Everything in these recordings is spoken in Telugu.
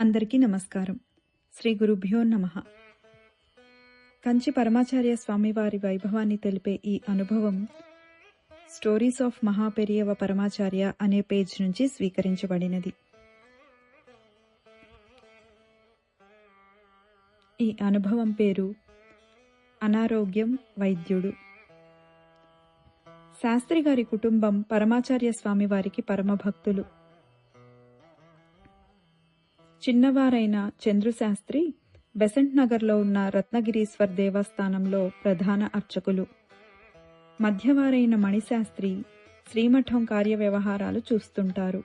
అందరికీ నమస్కారం. శ్రీ గురుభ్యో నమః. కంచి పరమాచార్య స్వామివారి వైభవాన్ని తెలిపే ఈ అనుభవం స్టోరీస్ ఆఫ్ మహాపెరియవ పరమాచార్య అనే పేజ్ నుంచి స్వీకరించబడినది. ఈ అనుభవం పేరు అనారోగ్యం వైద్యుడు. శాస్త్రి గారి కుటుంబం పరమాచార్య స్వామివారికి పరమభక్తులు. చిన్నవారైన చంద్రుశాస్త్రి బెసెంట్ నగర్లో ఉన్న రత్నగిరీశ్వర్ దేవస్థానంలో ప్రధాన అర్చకులు. మధ్యవారైన మణిశాస్త్రి శ్రీమఠం కార్యవ్యవహారాలు చూస్తుంటారు.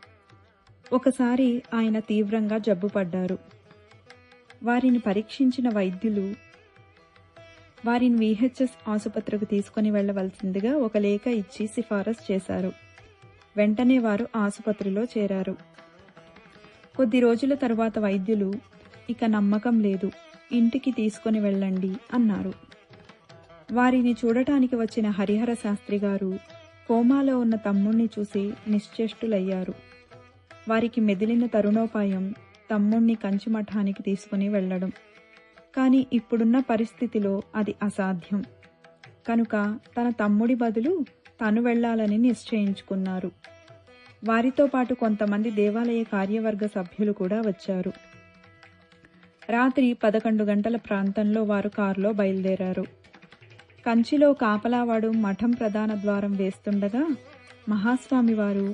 ఒకసారి ఆయన తీవ్రంగా జబ్బుపడ్డారు. వారిని పరీక్షించిన వైద్యులు వారిని విహెచ్ఎస్ ఆసుపత్రికి తీసుకుని వెళ్లవలసిందిగా ఒక లేఖ ఇచ్చి సిఫారసు చేశారు. వెంటనే వారు ఆసుపత్రిలో చేరారు. కొద్ది రోజుల తరువాత వైద్యులు, ఇక నమ్మకం లేదు, ఇంటికి తీసుకుని వెళ్ళండి అన్నారు. వారిని చూడటానికి వచ్చిన హరిహర శాస్త్రి గారు కోమాలో ఉన్న తమ్ముణ్ణి చూసి నిశ్చేష్టులయ్యారు. వారికి మెదిలిన తరుణోపాయం తమ్ముణ్ణి కంచిమఠానికి తీసుకుని వెళ్లడం. కానీ ఇప్పుడున్న పరిస్థితిలో అది అసాధ్యం. కనుక తన తమ్ముడి బదులు తను వెళ్లాలని నిశ్చయించుకున్నారు. వారితో పాటు కొంతమంది దేవాలయ కార్యవర్గ సభ్యులు కూడా వచ్చారు. రాత్రి 11 గంటల ప్రాంతంలో వారు కారులో బయలుదేరారు. కంచిలో కాపలావాడు మఠం ప్రధాన ద్వారం వేస్తుండగా మహాస్వామి వారు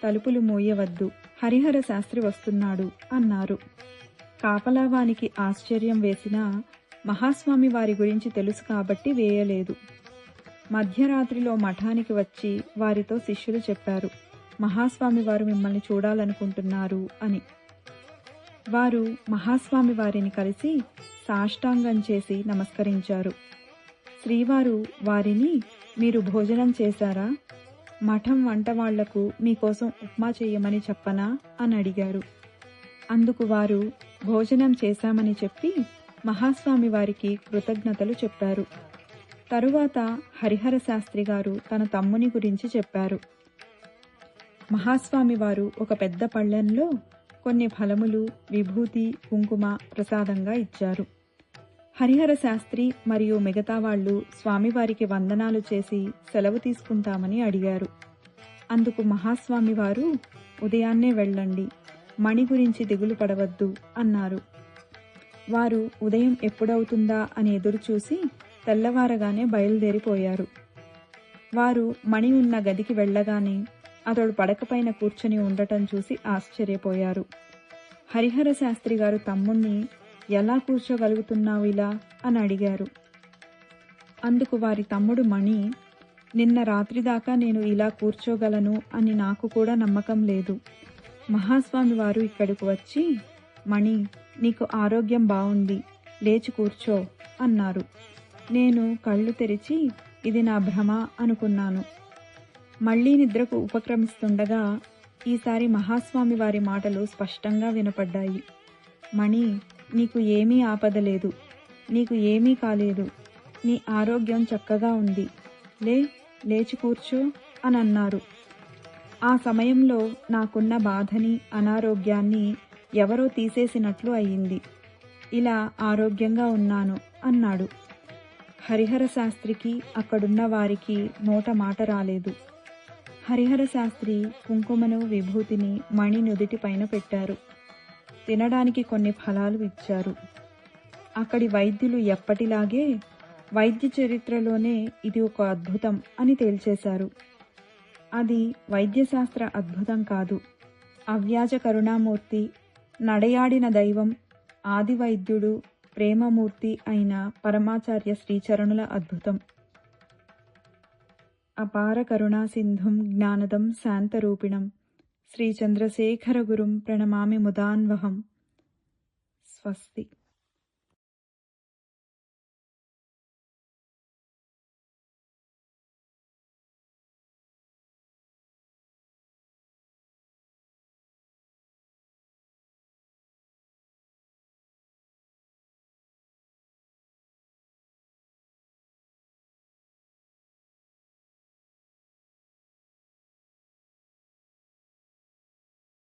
తలుపులు మూయవద్దు, హరిహర శాస్త్రి వస్తున్నాడు అన్నారు. కాపలావానికి ఆశ్చర్యం వేసినా మహాస్వామి వారి గురించి తెలుసు కాబట్టి వేయలేదు. మధ్యరాత్రిలో మఠానికి వచ్చి వారితో శిష్యులు చెప్పారు, మహాస్వామి వారు మిమ్మల్ని చూడాలనుకుంటున్నారు అని. వారు మహాస్వామి వారిని కలిసి సాష్టాంగం చేసి నమస్కరించారు. శ్రీవారు వారిని, మీరు భోజనం చేశారా? మఠం వంట వాళ్లకు మీకోసం ఉప్మా చేయమని చెప్పనా అని అడిగారు. అందుకు వారు భోజనం చేశామని చెప్పి మహాస్వామి వారికి కృతజ్ఞతలు చెప్పారు. తరువాత హరిహర శాస్త్రి గారు తన తమ్ముని గురించి చెప్పారు. మహాస్వామి వారు ఒక పెద్ద పళ్ళెంలో కొన్ని ఫలములు, విభూతి, కుంకుమ ప్రసాదంగా ఇచ్చారు. హరిహర శాస్త్రి మరియు మిగతా వాళ్ళు స్వామివారికి వందనాలు చేసి సెలవు తీసుకుంటామని అడిగారు. అందుకు మహాస్వామి వారు, ఉదయాన్నే వెళ్ళండి, మణి గురించి దిగులు పడవద్దు అన్నారు. వారు ఉదయం ఎప్పుడవుతుందా అని ఎదురుచూసి తెల్లవారగానే బయలుదేరిపోయారు. వారు మణి ఉన్న గదికి వెళ్ళగానే అతడు పడకపైన కూర్చొని ఉండటం చూసి ఆశ్చర్యపోయారు. హరిహర శాస్త్రి గారు తమ్ముణ్ణి, ఎలా కూర్చోగలుగుతున్నావు ఇలా అని అడిగారు. అందుకు వారి తమ్ముడు మణి, నిన్న రాత్రి దాకా నేను ఇలా కూర్చోగలను అని నాకు కూడా నమ్మకం లేదు. మహాస్వామి వారు ఇక్కడికి వచ్చి, మణి, నీకు ఆరోగ్యం బాగుంది, లేచి కూర్చో అన్నారు. నేను కళ్ళు తెరిచి ఇది నా భ్రమ అనుకున్నాను. మళ్లీ నిద్రకు ఉపక్రమిస్తుండగా ఈసారి మహాస్వామి వారి మాటలు స్పష్టంగా వినపడ్డాయి. మణి, నీకు ఏమీ ఆపదలేదు, నీకు ఏమీ కాలేదు, నీ ఆరోగ్యం చక్కగా ఉంది, లేచి కూర్చో అని అన్నారు. ఆ సమయంలో నాకున్న బాధని, అనారోగ్యాన్ని ఎవరో తీసేసినట్లు అయ్యింది. ఇలా ఆరోగ్యంగా ఉన్నాను అన్నాడు. హరిహర శాస్త్రికి అక్కడున్న వారికి నోట మాట రాలేదు. హరిహర శాస్త్రి కుంకుమను, విభూతిని మణి నుదిటి పైన పెట్టారు. తినడానికి కొన్ని ఫలాలు ఇచ్చారు. అక్కడి వైద్యులు ఎప్పటిలాగే వైద్య చరిత్రలోనే ఇది ఒక అద్భుతం అని తేల్చేశారు. అది వైద్యశాస్త్ర అద్భుతం కాదు, అవ్యాజ కరుణామూర్తి, నడయాడిన దైవం, ఆది వైద్యుడు, ప్రేమమూర్తి అయిన పరమాచార్య శ్రీచరణుల అద్భుతం. అపార కరుణా సింధుం జ్ఞానదం శాంతరూపిణం శ్రీ చంద్రశేఖర గురుం ప్రణమామి ముదాన్వహం. స్వస్తి.